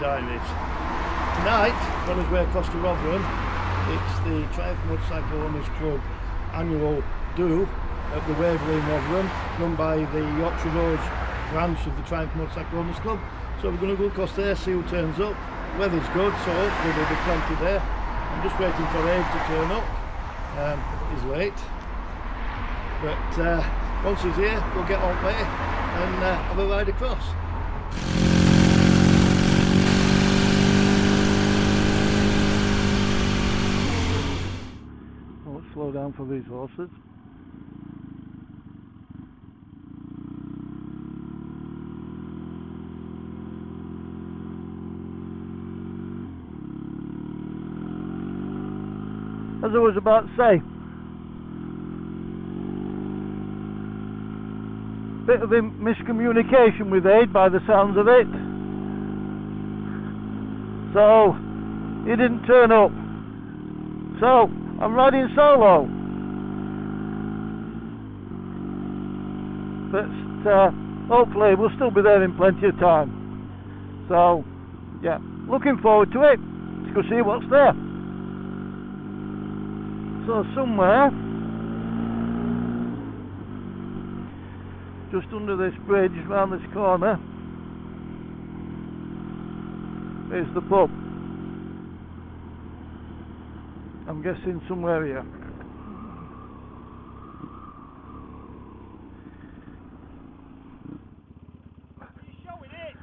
Diaries. Tonight, on his way across to Rotherham, it's the Triumph Motorcycle Owners Club annual do at the Waverley in Rotherham, run by the Yorkshire Rose branch of the Triumph Motorcycle Owners Club. So we're going to go across there, see who turns up. Weather's good, so hopefully there'll be plenty there. I'm just waiting for Abe to turn up. He's late, but once he's here, we'll get on way and have a ride across. Oh, slow down for these horses. As I was about to say, bit of a miscommunication with Aid by the sounds of it. So he didn't turn up. So I'm riding solo. But hopefully we'll still be there in plenty of time. So yeah, looking forward to it. Let's go see what's there. So somewhere just under this bridge round this corner is the pub. I'm guessing somewhere here. Are you showing it?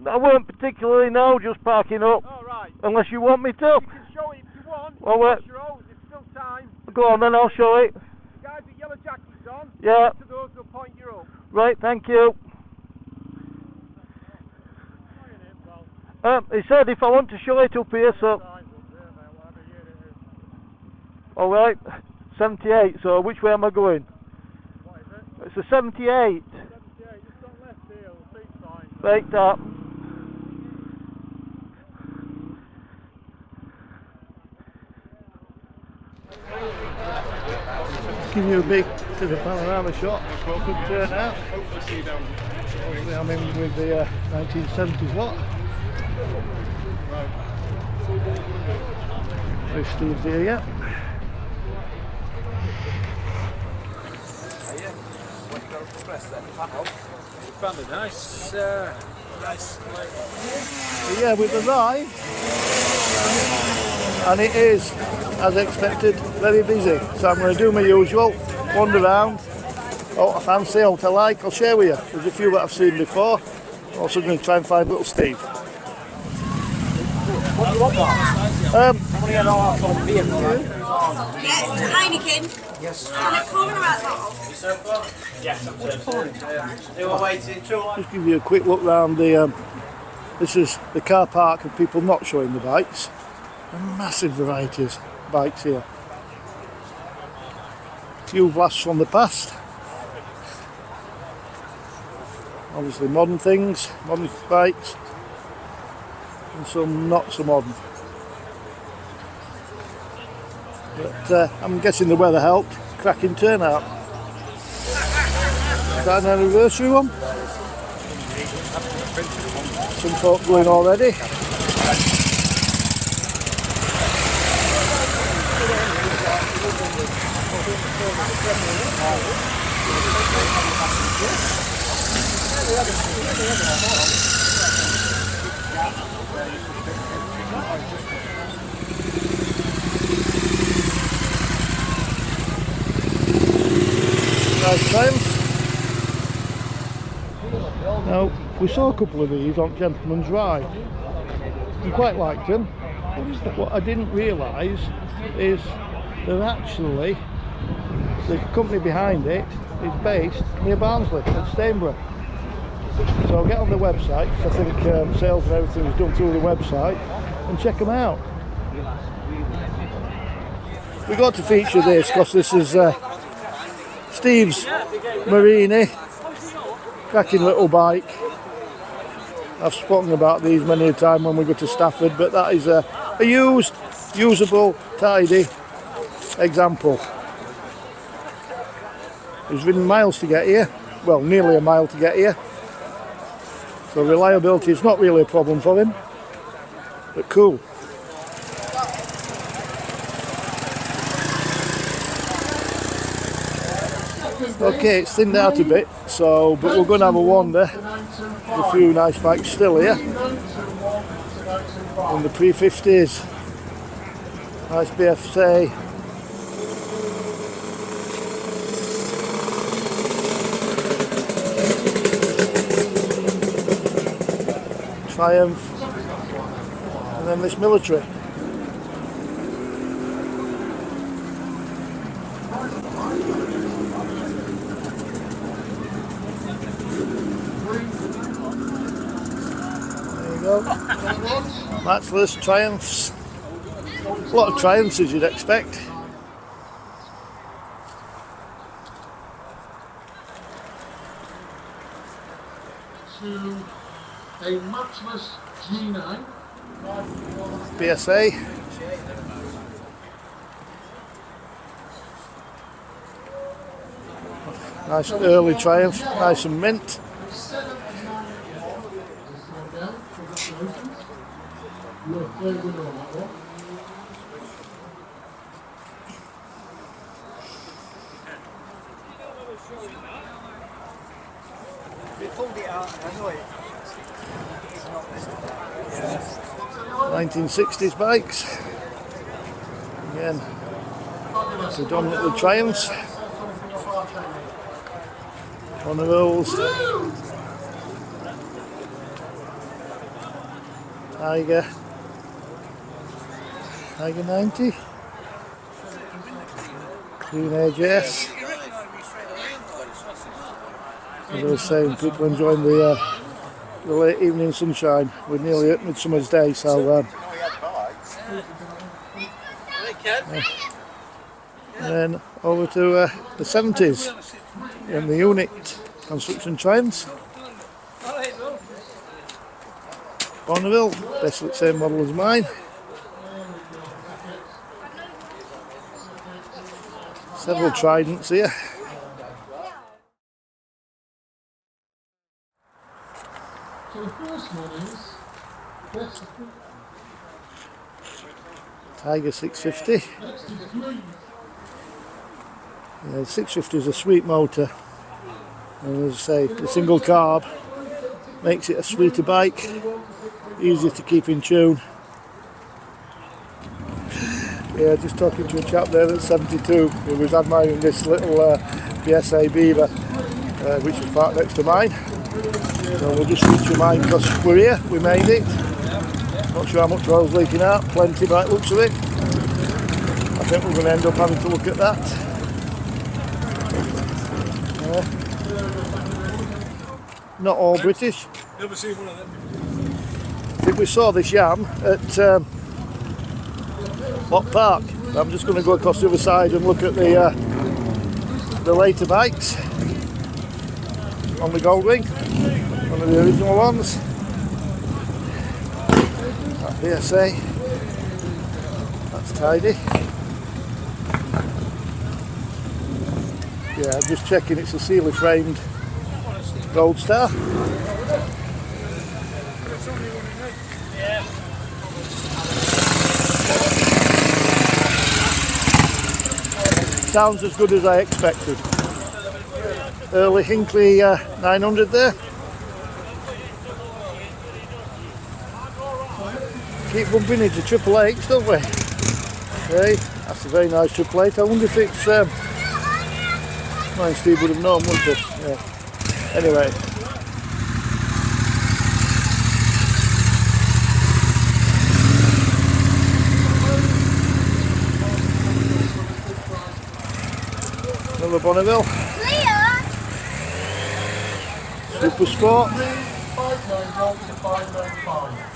I weren't particularly, no, just parking up. Oh, right. Unless you want me to. You can show it if you want. Well, Yorkshire Rose, it's still time. Go on then, I'll show it. The guys with yellow jackets on. Yeah. To those who'll point you up. Right, thank you. He said if I want to show it up here, so... Alright, 78, so which way am I going? What is it? It's a 78. 78, just on left here, the seat's fine. Right, that. Give you a big to the panorama shot. Good turnout. Hopefully see you down. I'm in with the 1970s lot. There's Steve's here, yeah. We found a nice place. Yeah, we've arrived, and it is, as expected, very busy. So I'm going to do my usual, wander around. Oh, I fancy, what I like, I'll share with you. There's a few that I've seen before. I'm also going to try and find little Steve. What do you want, Mark? I'm going to get all out on beer. Yeah, Heineken. Yes. And a corner at that. Yes, I'm They were waiting too long. Just give you a quick look round the. This is the car park of people not showing the bikes. A massive variety of bikes here. Few blasts from the past. Obviously modern things, modern bikes, and some not so modern. But I'm guessing the weather helped. Cracking turnout. Is that an anniversary one? Some folk going already. Nice times. Now, we saw a couple of these on Gentleman's Ride. I quite liked them. What I didn't realise is they're actually, the company behind it is based near Barnsley at Stainborough. So get on the website, because I think sales and everything is done through the website, and check them out. We got to feature this because this is Steve's Marini, cracking little bike. I've spoken about these many a time when we go to Stafford, but that is a used, usable, tidy example. He's ridden miles to get here, well, nearly a mile to get here, so reliability is not really a problem for him. but cool. Okay, it's thinned out a bit, so but we're going to have a wander. A few nice bikes still here. In the pre-50s. Nice BFA. Triumph. And then this military. Matchless Triumphs. A lot of Triumphs as you'd expect. To a matchless G9. BSA. Nice early Triumph, nice and mint. You're a third winner on that one. They pulled it out, I know it. 1960s bikes. Again, predominantly Triumphs. One of those. Tiger 90. Clean AJS. As I was saying, people enjoying the late evening sunshine. We're nearly at Midsummer's Day, so and then over to the 70s and the unit construction Triumphs. Bonneville, basically the same model as mine. Several Tridents here. So the first one is best. Tiger 650. Next is green. Yeah, the 650 is a sweet motor, and as I say, the single carb makes it a sweeter bike, easy to keep in tune. Yeah, just talking to a chap there that's 72 who was admiring this little BSA Beaver, which is parked next to mine. So we'll just reach your mine because we're here, we made it. Not sure how much oil's leaking out, plenty by the looks of it. I think we're going to end up having to look at that. Not all British. Never seen one of them. I think we saw this yam at Lock Park. I'm just going to go across the other side and look at the later bikes on the Goldwing, one of the original ones. That BSA, that's tidy. Yeah, I'm just checking it's a Sealy framed Gold Star. Sounds as good as I expected. Early Hinckley 900 there. Keep bumping into Triple H, don't we? Okay, that's a very nice Triple H. I wonder if it's mine Steve would have known, wouldn't it? Yeah. Anyway. Another Bonneville. Super Sport. 595.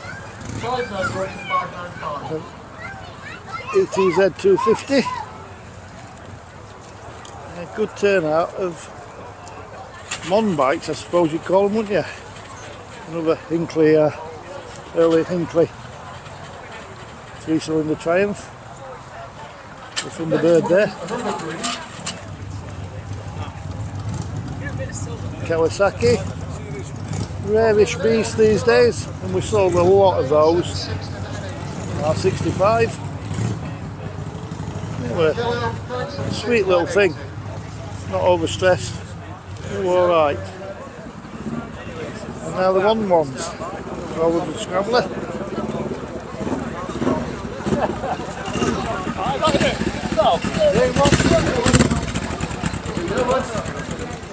ETZ 250. A good turnout of Mon bikes, I suppose you'd call them, wouldn't you? Another Hinckley, early Hinckley 3-cylinder Triumph. The Thunderbird there. Kawasaki. Rarish beast these days, and we sold a lot of those R65. Anyway, sweet little thing. Not overstressed. All right. And now the ones. Roll with the scrabbler.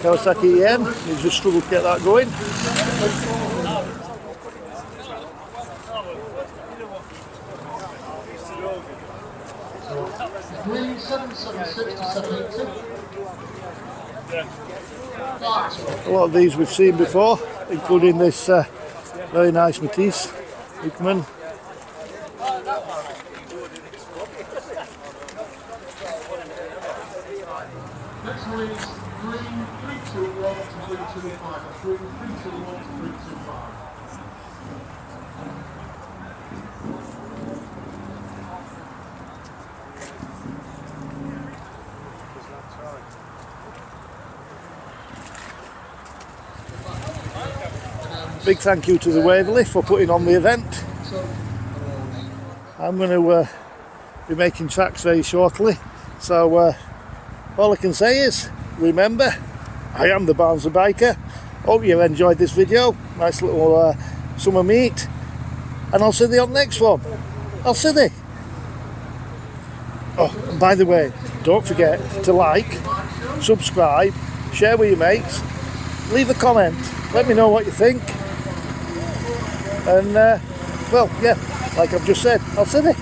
Kawasaki EM, he's just struggled to get that going. Green 776 A lot of these we've seen before, including this very nice Matisse Hickman. Next one is green 321 to 325. Green 321 to 325. Big thank you to the Waverley for putting on the event. I'm going to be making tracks very shortly, so all I can say is, remember, I am the Barnsley biker. Hope you enjoyed this video. Nice little summer meet, and I'll see you on the next one. I'll see you. Oh, and by the way, don't forget to like, subscribe, share with your mates, leave a comment, let me know what you think. And well, yeah, like I've just said, I'll see you.